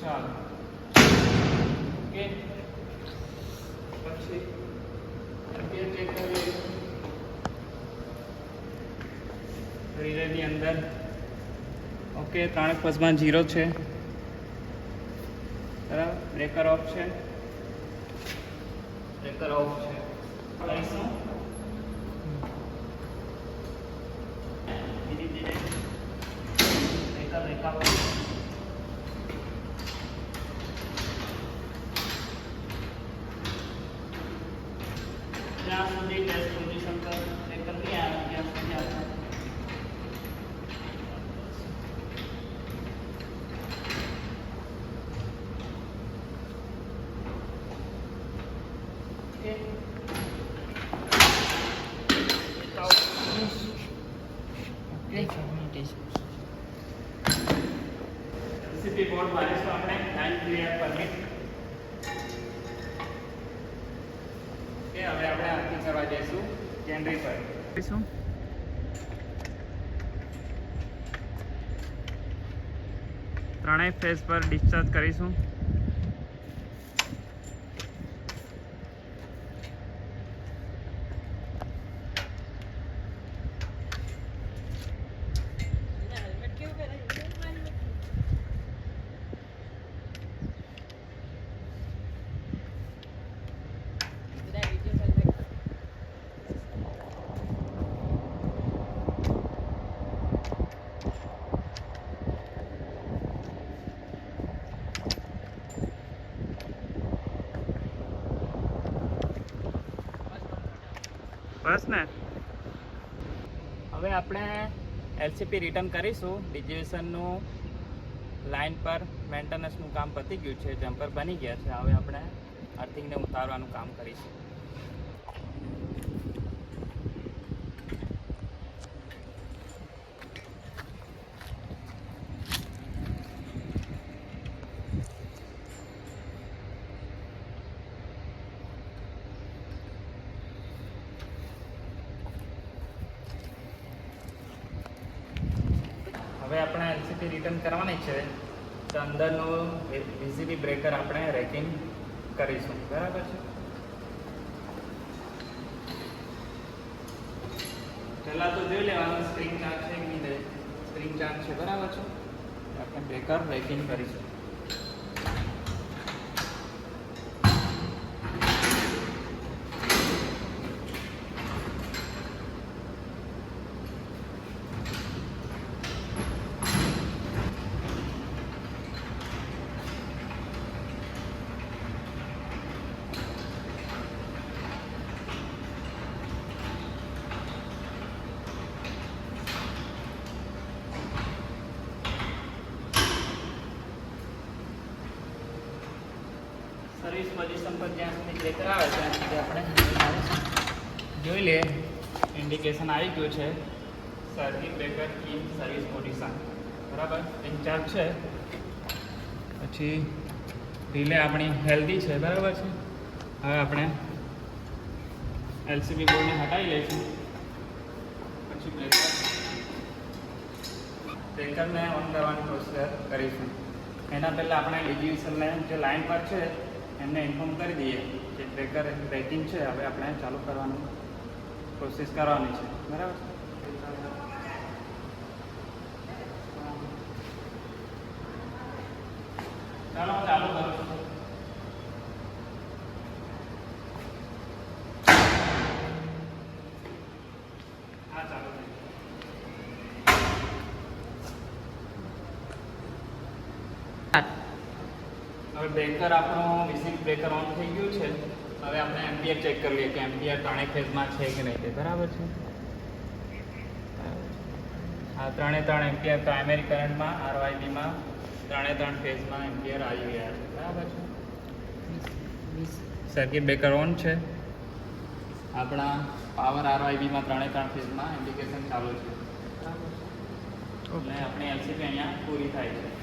ચાલો ઓકે પછી ampere check કરીએ રિલેની અંદર ઓકે 3+માં 0 છે બરાબર બ્રેકર ઓફ છે બ્રેકર ઓફ છે કરીશું ધીરે ધીરે બ્રેકર રેખાઓ જ્યાં સુધી ટેસ્ટ પોઝિશન પર બ્રેકર નહીં આવે ત્યાં સુધી આપણે બોર્ડ મારીશું આપણે 9 ક્લિયર પરમિટ કે હવે આપણે આરતી કરવા જઈશું કેન્દ્રી પર જઈશું ત્રણેય ફેઝ પર ડિસ્ચાર્જ કરીશું બસ ને હવે આપણે એલસીપી રિટર્ન કરીશું ડિજિવેશનનું લાઇન પર મેન્ટેનન્સનું કામ પતી ગયું છે જમ્પર બની ગયા છે હવે આપણે અર્થિંગને ઉતારવાનું કામ કરીશું હવે આપણે એલસીપી રિટર્ન કરવાની છે તો અંદરનું વીસીબી બ્રેકર આપણે રેકિંગ કરીશું બરાબર છે પહેલાં તો જોઈ લેવાનું સ્પ્રિંગ ચાર્જ છે કે નહીં સ્પ્રિંગ ચાર્જ છે બરાબર છે આપણે બ્રેકર રેકિંગ કરીશું સર્વિસ પોઝિશન પર જ્યાં સુધી બ્રેકર આવે ત્યાં સુધી આપણે જોઈ લઈએ ઇન્ડિકેશન આવી ગયું છે circuit breaker in service position બરાબર ઇન્ચાર્જ છે પછી રિલે આપણી હેલ્ધી છે બરાબર છે હવે આપણે એલસીબી બોર્ડને હટાવી લઈશું પછી બ્રેકરને ઓન કરવાની પ્રોસેસ કરીશું એના પહેલાં આપણે ડિજિવિશનને જે લાઇન પર છે એમને ઇન્ફોર્મ કરી દઈએ કે બ્રેકર બ્રેકિંગ છે હવે આપણે ચાલુ કરવાનું પ્રોસેસ કરવાની છે બરાબર ચાલો ચાલુ કરું છું હા ચાલુ હવે બ્રેકર આપણું વીસીબી બ્રેકર ઓન થઈ ગયું છે હવે આપણે એમ્પિયર ચેક કરી લઈએ કે એમ્પિયર ત્રણેય ફેઝમાં છે કે નહીં તે બરાબર છે આ 3 એમ્પિયર પ્રાઇમરી કરંટમાં આરવાયબીમાં 3 ફેઝમાં એમ્પિયર આવી ગયા છે બરાબર છે સર્કિટ બ્રેકર ઓન છે આપણા પાવર આરવાયબીમાં 3 ફેઝમાં ઇન્ડિકેશન ચાલુ છે બરાબર એટલે આપણી એલસીબી અહીંયા પૂરી થાય છે